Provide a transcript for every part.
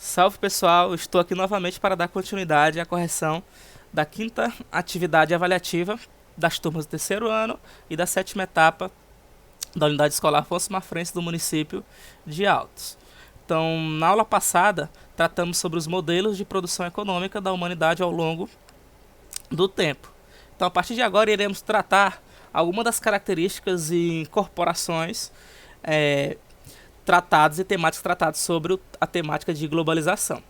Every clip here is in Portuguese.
Salve pessoal, estou aqui novamente para dar continuidade à correção da quinta atividade avaliativa das turmas do terceiro ano e da sétima etapa da unidade escolar Afonso Mafrense do município de Altos. Então, na aula passada, tratamos sobre os modelos de produção econômica da humanidade ao longo do tempo. Então, a partir de agora, iremos tratar algumas das características e incorporações tratados e temáticos tratados sobre a temática de globalização.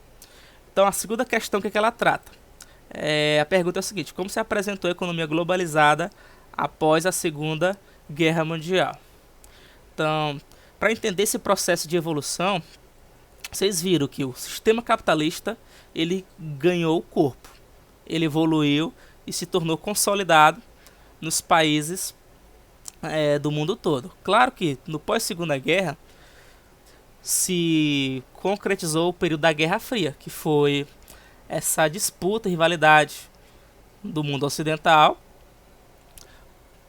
Então, a segunda questão que ela trata, a pergunta é a seguinte: como se apresentou a economia globalizada após a Segunda Guerra Mundial? Então, para entender esse processo de evolução, vocês viram que o sistema capitalista ele ganhou corpo, ele evoluiu e se tornou consolidado nos países do mundo todo. Claro que no pós-Segunda Guerra se concretizou o período da Guerra Fria, que foi essa disputa e rivalidade do mundo ocidental,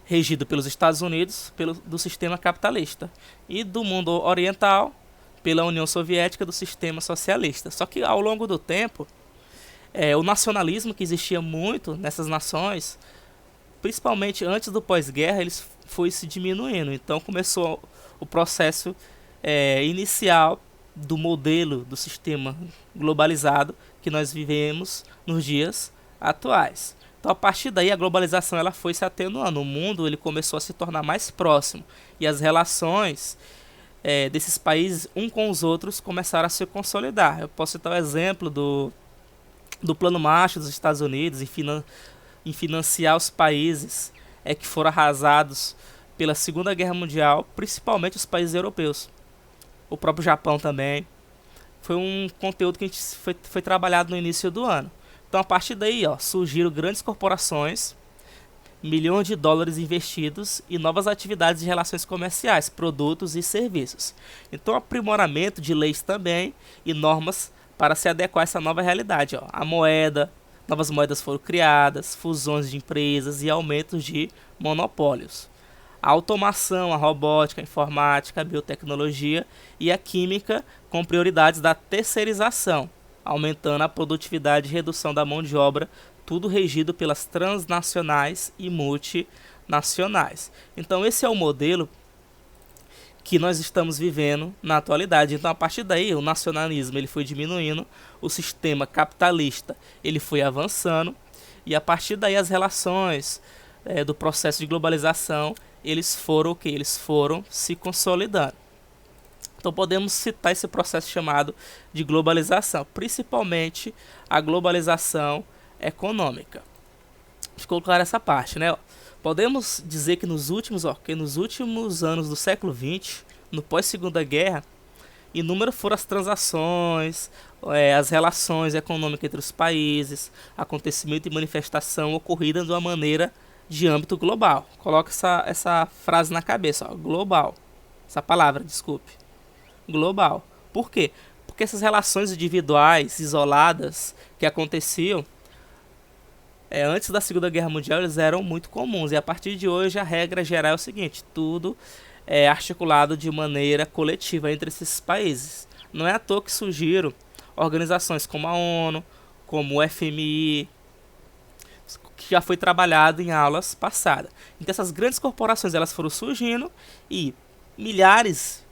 regido pelos Estados Unidos, do sistema capitalista, e do mundo oriental, pela União Soviética, do sistema socialista. Só que ao longo do tempo, o nacionalismo que existia muito nessas nações, principalmente antes do pós-guerra, ele foi se diminuindo. Então começou o processo inicial do modelo do sistema globalizado que nós vivemos nos dias atuais. Então, a partir daí, a globalização ela foi se atenuando. O mundo ele começou a se tornar mais próximo e as relações desses países um com os outros começaram a se consolidar. Eu posso citar o exemplo do Plano Marshall dos Estados Unidos em financiar os países que foram arrasados pela Segunda Guerra Mundial, principalmente os países europeus. O próprio Japão também. Foi um conteúdo que a gente foi trabalhado no início do ano. Então, a partir daí, surgiram grandes corporações, milhões de dólares investidos e novas atividades de relações comerciais, produtos e serviços. Então, aprimoramento de leis também e normas para se adequar a essa nova realidade. A moeda, novas moedas foram criadas, fusões de empresas e aumentos de monopólios. A automação, a robótica, a informática, a biotecnologia e a química com prioridades da terceirização, aumentando a produtividade e redução da mão de obra, tudo regido pelas transnacionais e multinacionais. Então esse é o modelo que nós estamos vivendo na atualidade. Então a partir daí o nacionalismo ele foi diminuindo, o sistema capitalista ele foi avançando e a partir daí as relações do processo de globalização eles foram se consolidando. Então podemos citar esse processo chamado de globalização, principalmente a globalização econômica. Ficou clara essa parte, né? Podemos dizer que nos últimos anos do século XX, no pós-Segunda Guerra, inúmeras foram as transações, as relações econômicas entre os países, acontecimento e manifestação ocorridas de uma maneira de âmbito global. Coloca essa frase na cabeça, global. Essa palavra, desculpe. Global. Por quê? Porque essas relações individuais, isoladas, que aconteciam antes da Segunda Guerra Mundial, eles eram muito comuns. E a partir de hoje, a regra geral é o seguinte: tudo é articulado de maneira coletiva entre esses países. Não é à toa que surgiram organizações como a ONU, como o FMI, que já foi trabalhado em aulas passadas. Então essas grandes corporações elas foram surgindo e milhares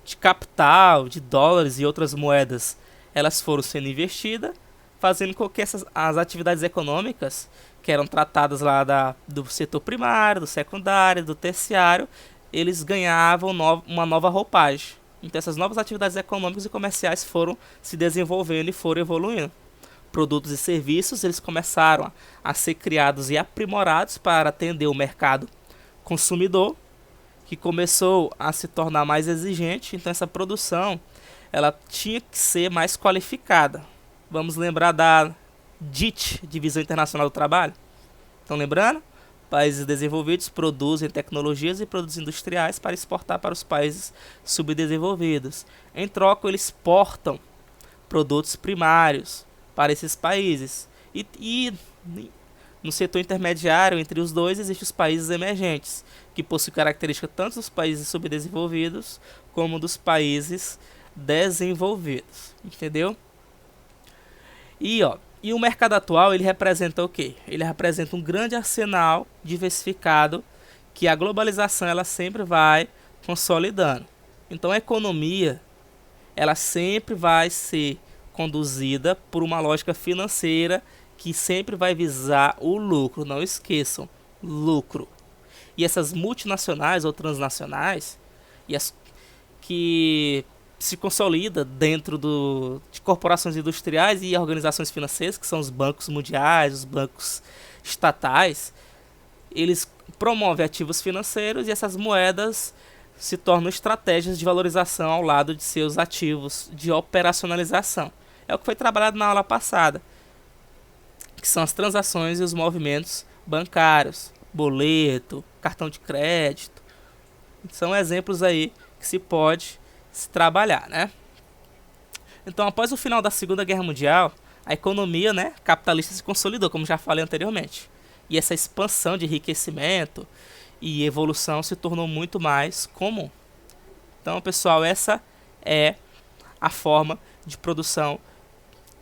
de capital, de dólares e outras moedas elas foram sendo investidas, fazendo com que as atividades econômicas que eram tratadas lá do setor primário, do secundário, do terciário, eles ganhavam uma nova roupagem. Então essas novas atividades econômicas e comerciais foram se desenvolvendo e foram evoluindo. Produtos e serviços eles começaram a ser criados e aprimorados para atender o mercado consumidor, que começou a se tornar mais exigente. Então essa produção ela tinha que ser mais qualificada. Vamos lembrar da DIT, Divisão Internacional do Trabalho? Estão lembrando? Países desenvolvidos produzem tecnologias e produtos industriais para exportar para os países subdesenvolvidos. Em troca, eles exportam produtos primários para esses países. E no setor intermediário, entre os dois, existem os países emergentes, que possuem características tanto dos países subdesenvolvidos como dos países desenvolvidos, entendeu? E o mercado atual, ele representa o quê? Ele representa um grande arsenal diversificado que a globalização ela sempre vai consolidando. Então a economia ela sempre vai ser conduzida por uma lógica financeira que sempre vai visar o lucro, não esqueçam, lucro. E essas multinacionais ou transnacionais e as que se consolida dentro de corporações industriais e organizações financeiras, que são os bancos mundiais, os bancos estatais, eles promovem ativos financeiros e essas moedas se tornam estratégias de valorização ao lado de seus ativos de operacionalização. É o que foi trabalhado na aula passada, que são as transações e os movimentos bancários, boleto, cartão de crédito. São exemplos aí que se pode se trabalhar, né? Então, após o final da Segunda Guerra Mundial, a economia, né, capitalista se consolidou, como já falei anteriormente. E essa expansão de enriquecimento e evolução se tornou muito mais comum. Então, pessoal, essa é a forma de produção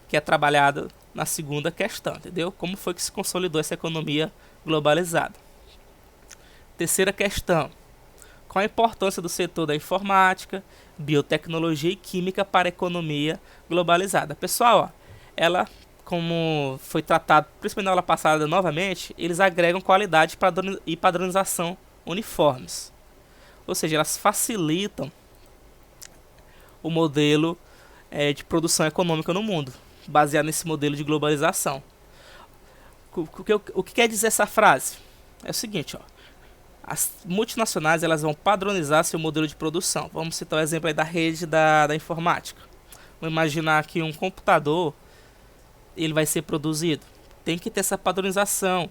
que é trabalhada na segunda questão, entendeu? Como foi que se consolidou essa economia globalizada. Terceira questão. Qual a importância do setor da informática, biotecnologia e química para a economia globalizada? Pessoal, ela, como foi tratado principalmente na aula passada novamente, eles agregam qualidade e padronização uniformes. Ou seja, elas facilitam o modelo de produção econômica no mundo, baseado nesse modelo de globalização. O que quer dizer essa frase? É o seguinte, ó. As multinacionais elas vão padronizar seu modelo de produção. Vamos citar o exemplo aí da rede da informática. Vamos imaginar que um computador ele vai ser produzido. Tem que ter essa padronização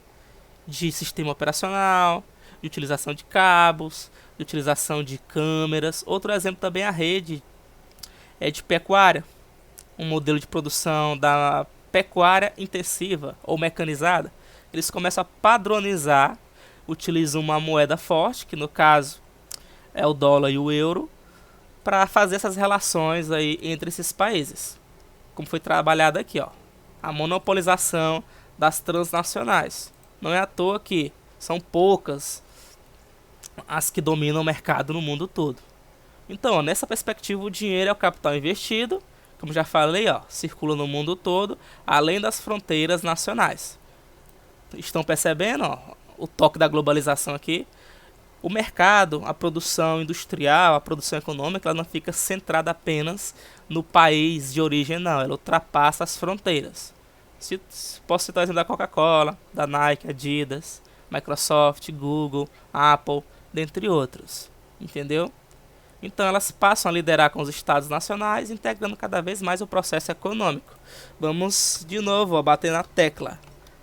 de sistema operacional, de utilização de cabos, de utilização de câmeras. Outro exemplo também é a rede de pecuária. Um modelo de produção da pecuária intensiva ou mecanizada. Eles começam a padronizar, utilizam uma moeda forte, que no caso é o dólar e o euro, para fazer essas relações aí entre esses países. Como foi trabalhado aqui, ó, a monopolização das transnacionais. Não é à toa que são poucas as que dominam o mercado no mundo todo. Então, ó, nessa perspectiva, o dinheiro é o capital investido, como já falei, ó, circula no mundo todo, além das fronteiras nacionais. Estão percebendo, ó, o toque da globalização aqui? O mercado, a produção industrial, a produção econômica, ela não fica centrada apenas no país de origem, não. Ela ultrapassa as fronteiras. Posso citar o exemplo da Coca-Cola, da Nike, Adidas, Microsoft, Google, Apple, dentre outros. Entendeu? Então elas passam a liderar com os estados nacionais, integrando cada vez mais o processo econômico. Vamos de novo bater na tecla.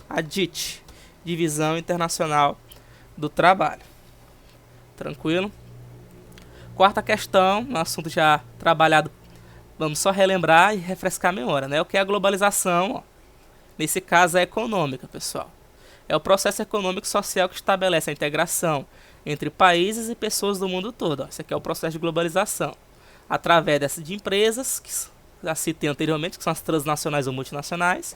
A DIT, Divisão Internacional do Trabalho. Tranquilo? Quarta questão, um assunto já trabalhado, vamos só relembrar e refrescar a memória, né? O que é a globalização? Ó. Nesse caso é econômica, pessoal. É o processo econômico e social que estabelece a integração entre países e pessoas do mundo todo. Ó. Esse aqui é o processo de globalização. Através de empresas, que já citei anteriormente, que são as transnacionais ou multinacionais,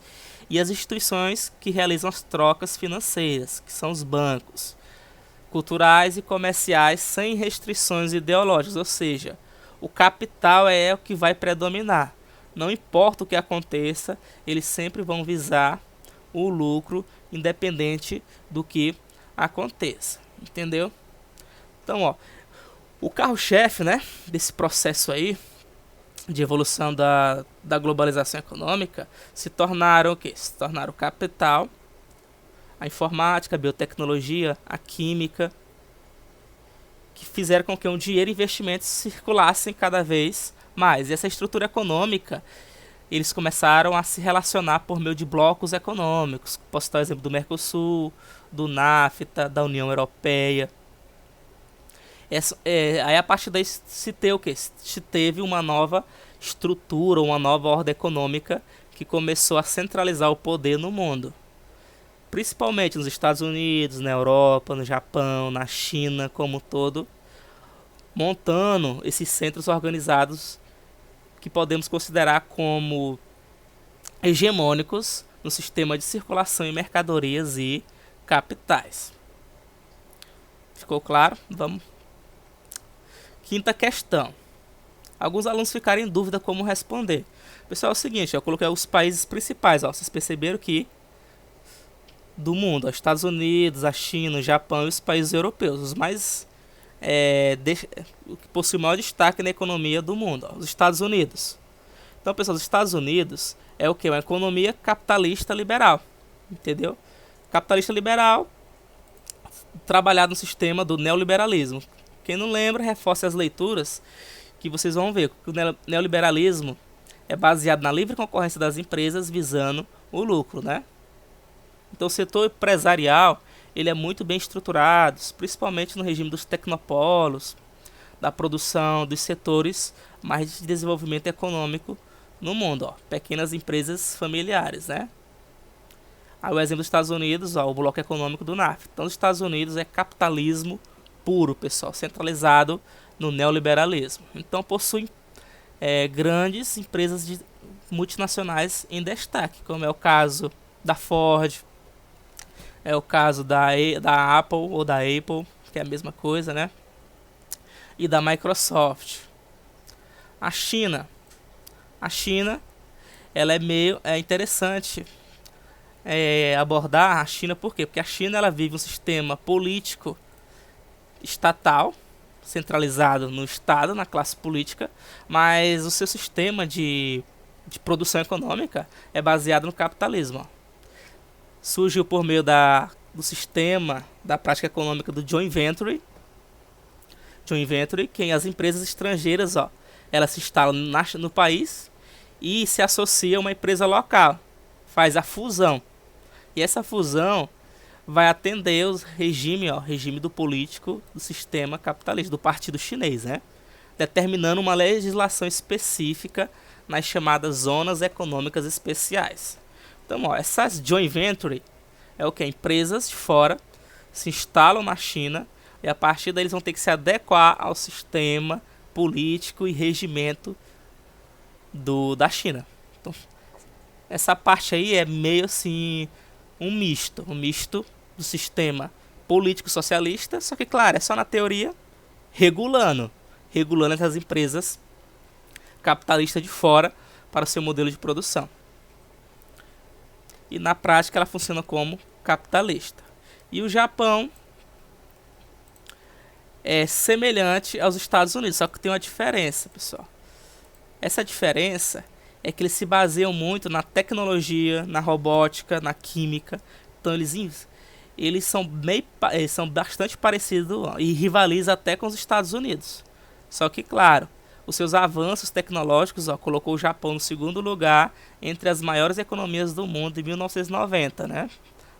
e as instituições que realizam as trocas financeiras, que são os bancos, culturais e comerciais sem restrições ideológicas, ou seja, o capital é o que vai predominar. Não importa o que aconteça, eles sempre vão visar o lucro, independente do que aconteça, entendeu? Então, ó, o carro-chefe, né, desse processo aí de evolução da globalização econômica se tornaram o quê? Se tornaram o capital, a informática, a biotecnologia, a química, que fizeram com que o dinheiro e investimentos circulassem cada vez mais. E essa estrutura econômica, eles começaram a se relacionar por meio de blocos econômicos. Posso citar o exemplo do Mercosul, do NAFTA, da União Europeia. Aí a partir daí se teve uma nova estrutura, uma nova ordem econômica que começou a centralizar o poder no mundo. Principalmente nos Estados Unidos, na Europa, no Japão, na China como um todo, montando esses centros organizados que podemos considerar como hegemônicos no sistema de circulação de mercadorias e capitais. Ficou claro? Vamos. Quinta questão. Alguns alunos ficaram em dúvida como responder. Pessoal, é o seguinte, eu coloquei os países principais. Ó, vocês perceberam que do mundo, os Estados Unidos, a China, o Japão e os países europeus, os mais o que possui maior destaque na economia do mundo, ó, os Estados Unidos. Então, pessoal, os Estados Unidos é o que? Uma economia capitalista liberal, entendeu? Capitalista liberal, trabalhado no sistema do neoliberalismo. Quem não lembra, reforce as leituras que vocês vão ver. O neoliberalismo é baseado na livre concorrência das empresas visando o lucro, né? Então o setor empresarial ele é muito bem estruturado, principalmente no regime dos tecnopolos, da produção, dos setores mais de desenvolvimento econômico no mundo, ó, pequenas empresas familiares, né? Aí o exemplo dos Estados Unidos, ó, o bloco econômico do NAFTA. Então os Estados Unidos é capitalismo puro, pessoal, centralizado no neoliberalismo. Então possui grandes empresas multinacionais em destaque, como é o caso da Ford, é o caso da Apple ou da Apple, que é a mesma coisa, né? E da Microsoft. A China, ela é interessante abordar a China, por quê? Porque a China ela vive um sistema político estatal, centralizado no Estado, na classe política, mas o seu sistema de produção econômica é baseado no capitalismo. Surgiu por meio do sistema da prática econômica do joint venture, que as empresas estrangeiras elas se instalam no país e se associam a uma empresa local, faz a fusão, e essa fusão vai atender o regime do político do sistema capitalista, do partido chinês, né? Determinando uma legislação específica nas chamadas zonas econômicas especiais. Então, essas joint venture é o que? Empresas de fora se instalam na China e a partir daí eles vão ter que se adequar ao sistema político e regimento da China. Então, essa parte aí é meio assim um misto do sistema político socialista, só que claro, é só na teoria, regulando essas empresas capitalistas de fora para o seu modelo de produção. E na prática ela funciona como capitalista. E o Japão é semelhante aos Estados Unidos, só que tem uma diferença, pessoal. Essa diferença é que eles se baseiam muito na tecnologia, na robótica, na química. Então eles são bastante parecidos e rivalizam até com os Estados Unidos. Só que, claro, os seus avanços tecnológicos colocou o Japão no segundo lugar entre as maiores economias do mundo em 1990, né?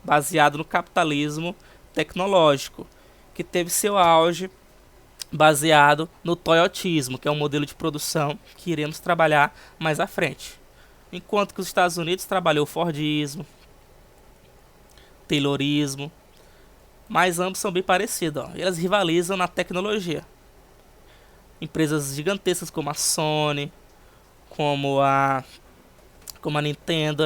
Baseado no capitalismo tecnológico, que teve seu auge baseado no toyotismo, que é um modelo de produção que iremos trabalhar mais à frente. Enquanto que os Estados Unidos trabalhou o Fordismo, Taylorismo, mas ambos são bem parecidos. Eles rivalizam na tecnologia. Empresas gigantescas como a Sony, como a Nintendo,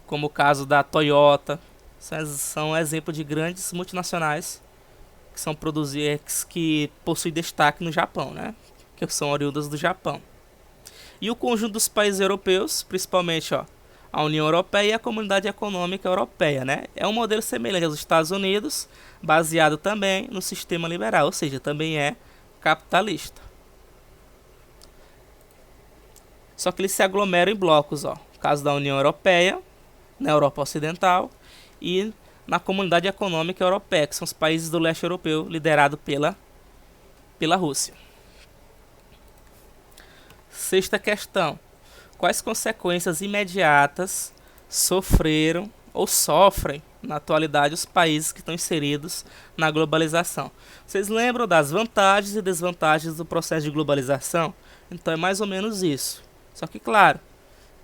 como o caso da Toyota, são exemplos de grandes multinacionais que são produzidas, que possuem destaque no Japão, né? Que são oriundas do Japão. E o conjunto dos países europeus, principalmente a União Europeia e a Comunidade Econômica Europeia, né? É um modelo semelhante aos Estados Unidos, baseado também no sistema liberal, ou seja, também é capitalista. Só que eles se aglomeram em blocos, no caso da União Europeia, na Europa Ocidental, e na Comunidade Econômica Europeia, que são os países do leste europeu, liderado pela Rússia. Sexta questão. Quais consequências imediatas sofreram ou sofrem na atualidade os países que estão inseridos na globalização? Vocês lembram das vantagens e desvantagens do processo de globalização? Então é mais ou menos isso. Só que, claro,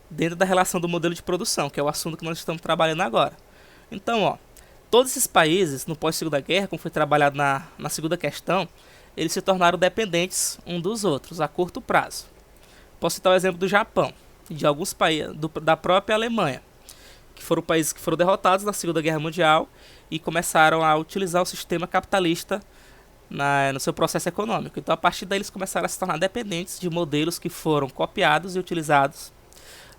dentro da relação do modelo de produção, que é o assunto que nós estamos trabalhando agora. Então, todos esses países, no pós-segunda guerra, como foi trabalhado na segunda questão, eles se tornaram dependentes um dos outros a curto prazo. Posso citar o exemplo do Japão, de alguns países, da própria Alemanha, que foram países que foram derrotados na Segunda Guerra Mundial e começaram a utilizar o sistema capitalista no seu processo econômico. Então, a partir daí, eles começaram a se tornar dependentes de modelos que foram copiados e utilizados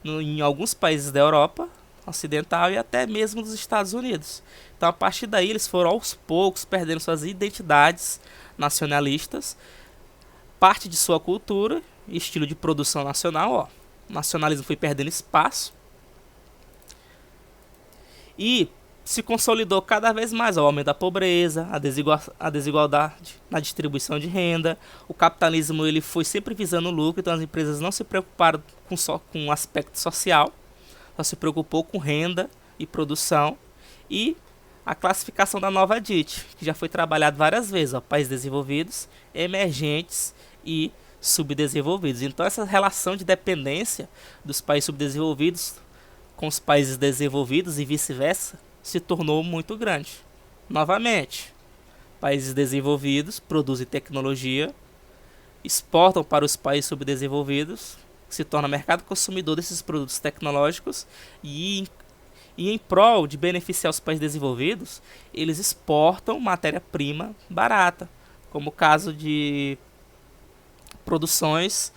em alguns países da Europa Ocidental e até mesmo dos Estados Unidos. Então, a partir daí, eles foram aos poucos perdendo suas identidades nacionalistas, parte de sua cultura e estilo de produção nacional. Ó. O nacionalismo foi perdendo espaço e se consolidou cada vez mais o aumento da pobreza, a desigualdade na distribuição de renda. O capitalismo ele foi sempre visando o lucro, então as empresas não se preocuparam só com o aspecto social, só se preocupou com renda e produção. E a classificação da nova DIT, que já foi trabalhado várias vezes, ó, países desenvolvidos, emergentes e subdesenvolvidos. Então essa relação de dependência dos países subdesenvolvidos com os países desenvolvidos e vice-versa se tornou muito grande. Novamente, países desenvolvidos produzem tecnologia, exportam para os países subdesenvolvidos, que se torna mercado consumidor desses produtos tecnológicos e em prol de beneficiar os países desenvolvidos, eles exportam matéria-prima barata, como o caso de produções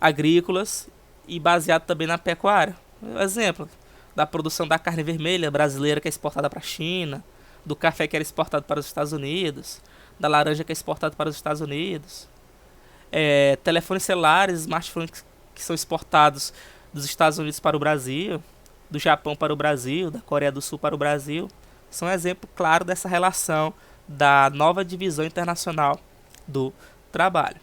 agrícolas e baseado também na pecuária. Exemplo da produção da carne vermelha brasileira que é exportada para a China, do café que era exportado para os Estados Unidos, da laranja que é exportado para os Estados Unidos, telefones celulares, smartphones que são exportados dos Estados Unidos para o Brasil, do Japão para o Brasil, da Coreia do Sul para o Brasil, são um exemplo claro dessa relação da nova divisão internacional do trabalho.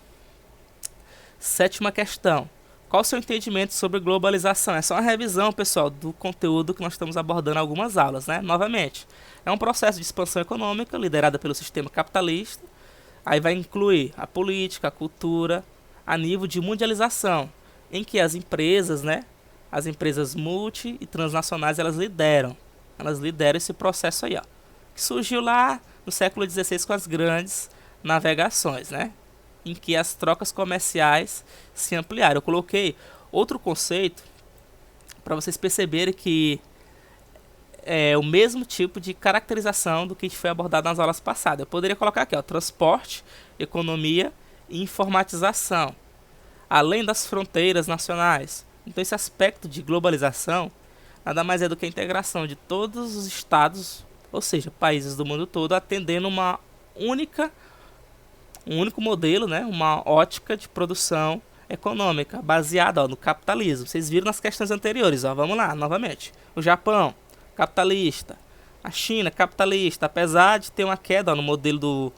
Sétima questão. Qual o seu entendimento sobre globalização? É só uma revisão, pessoal, do conteúdo que nós estamos abordando em algumas aulas, né? Novamente, é um processo de expansão econômica liderada pelo sistema capitalista. Aí vai incluir a política, a cultura, a nível de mundialização, em que as empresas, né? As empresas multi e transnacionais, elas lideram esse processo aí, ó, que surgiu lá no século XVI com as grandes navegações, né? Em que as trocas comerciais se ampliaram. Eu coloquei outro conceito para vocês perceberem que é o mesmo tipo de caracterização do que foi abordado nas aulas passadas. Eu poderia colocar aqui, ó, transporte, economia e informatização, além das fronteiras nacionais. Então esse aspecto de globalização nada mais é do que a integração de todos os estados, ou seja, países do mundo todo, atendendo um único modelo, né, uma ótica de produção econômica baseada no capitalismo. Vocês viram nas questões anteriores, ó, vamos lá, novamente. O Japão, capitalista. A China, capitalista, apesar de ter uma queda no modelo do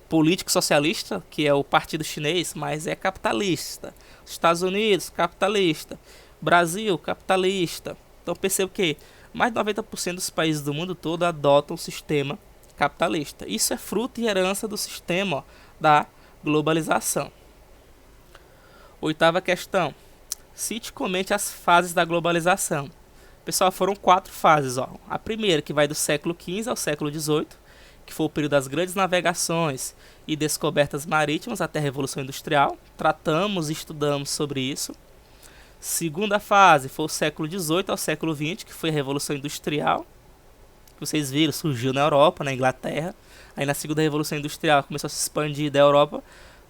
político socialista, que é o Partido Chinês, mas é capitalista. Os Estados Unidos, capitalista. Brasil, capitalista. Então perceba que mais de 90% dos países do mundo todo adotam o sistema capitalista. Isso é fruto e herança do sistema, ó, da globalização. Oitava questão. Cite e comente as fases da globalização. Pessoal, foram 4 fases. Ó. A primeira, que vai do século XV ao século XVIII, que foi o período das grandes navegações e descobertas marítimas até a Revolução Industrial. Tratamos e estudamos sobre isso. Segunda fase foi o século XVIII ao século XX, que foi a Revolução Industrial. Vocês viram, surgiu na Europa, na Inglaterra. Aí na segunda Revolução Industrial começou a se expandir da Europa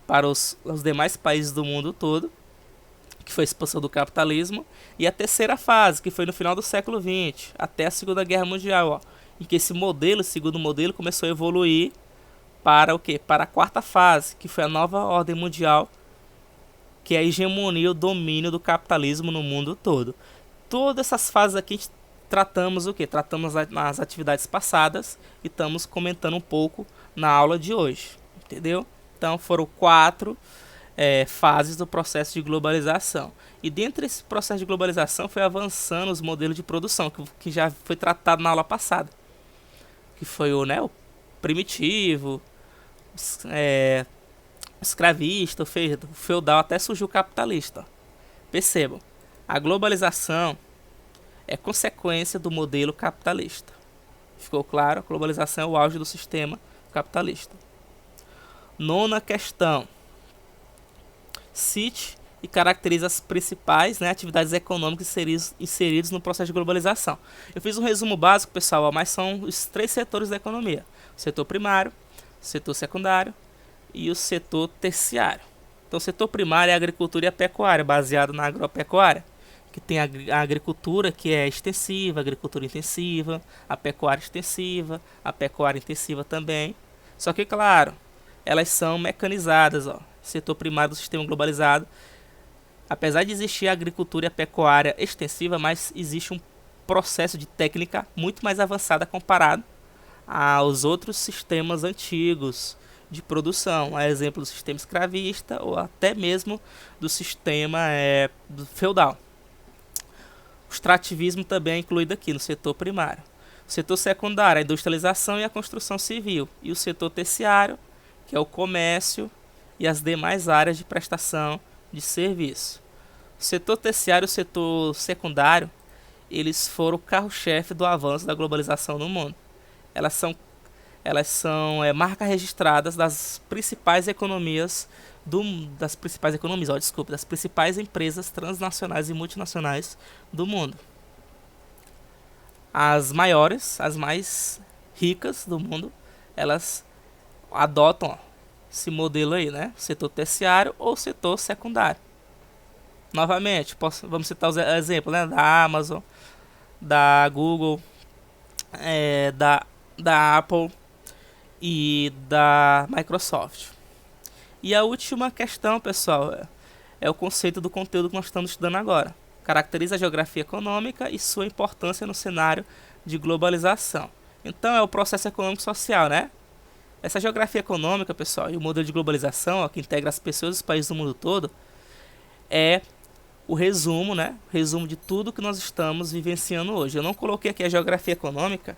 para os demais países do mundo todo, que foi a expansão do capitalismo. E a terceira fase, que foi no final do século XX, até a Segunda Guerra Mundial, ó, em que esse segundo modelo, começou a evoluir para o quê? Para a quarta fase, que foi a nova ordem mundial, que é a hegemonia, o domínio do capitalismo no mundo todo. Todas essas fases aqui a gente tratamos o que? Tratamos nas atividades passadas e estamos comentando um pouco na aula de hoje, entendeu? Então foram 4 fases do processo de globalização. E dentro desse processo de globalização foi avançando os modelos de produção, que já foi tratado na aula passada. Que foi o primitivo, escravista, o feudal, até surgiu o capitalista. Percebam, a globalização é consequência do modelo capitalista. Ficou claro? A globalização é o auge do sistema capitalista. Nona questão. Cite e caracteriza as principais, né, atividades econômicas inseridas no processo de globalização. Eu fiz um resumo básico, pessoal, mas são os 3 setores da economia: o setor primário, o setor secundário e o setor terciário. Então, o setor primário é a agricultura e a pecuária, baseado na agropecuária, que tem a agricultura que é extensiva, a agricultura intensiva, a pecuária extensiva, a pecuária intensiva também. Só que, claro, elas são mecanizadas, ó. Setor primário do sistema globalizado, apesar de existir a agricultura e a pecuária extensiva, mas existe um processo de técnica muito mais avançada comparado aos outros sistemas antigos de produção, a exemplo do sistema escravista ou até mesmo do sistema feudal. O extrativismo também é incluído aqui no setor primário. O setor secundário é a industrialização e a construção civil. E o setor terciário, que é o comércio e as demais áreas de prestação de serviço. O setor terciário e o setor secundário, eles foram o carro-chefe do avanço da globalização no mundo. Elas são marcas registradas das principais economias das principais empresas transnacionais e multinacionais do mundo. As maiores, as mais ricas do mundo, elas adotam esse modelo aí, né? Setor terciário ou setor secundário. Novamente, vamos citar os exemplos, né? Da Amazon, da Google, da Apple e da Microsoft. E a última questão, pessoal, é o conceito do conteúdo que nós estamos estudando agora. Caracteriza a geografia econômica e sua importância no cenário de globalização. Então, é o processo econômico social, né? Essa geografia econômica, pessoal, e o modelo de globalização, ó, que integra as pessoas e os países do mundo todo, é o resumo, né? Resumo de tudo que nós estamos vivenciando hoje. Eu não coloquei aqui a geografia econômica,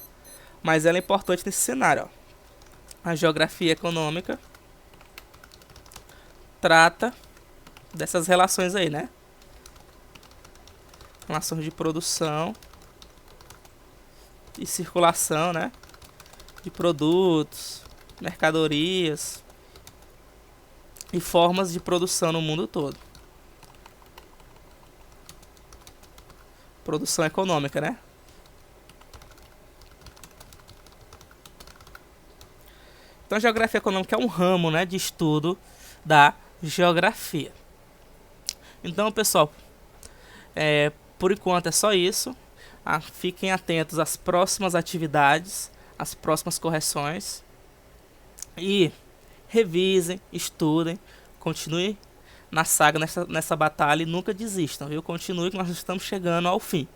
mas ela é importante nesse cenário, ó. A geografia econômica trata dessas relações aí, né? Relações de produção e circulação, né? De produtos, mercadorias e formas de produção no mundo todo. Produção econômica, né? Então, a geografia econômica é um ramo, né, de estudo da geografia. Então, pessoal, por enquanto é só isso. Fiquem atentos às próximas atividades, às próximas correções. E revisem, estudem, continuem na saga, nessa batalha e nunca desistam, viu? Continue que nós estamos chegando ao fim.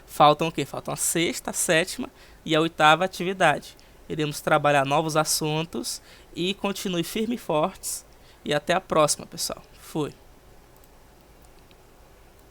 Faltam o quê? Faltam a 6ª, a 7ª e a 8ª atividade. Iremos trabalhar novos assuntos e continue firme e fortes. E até a próxima, pessoal. Fui.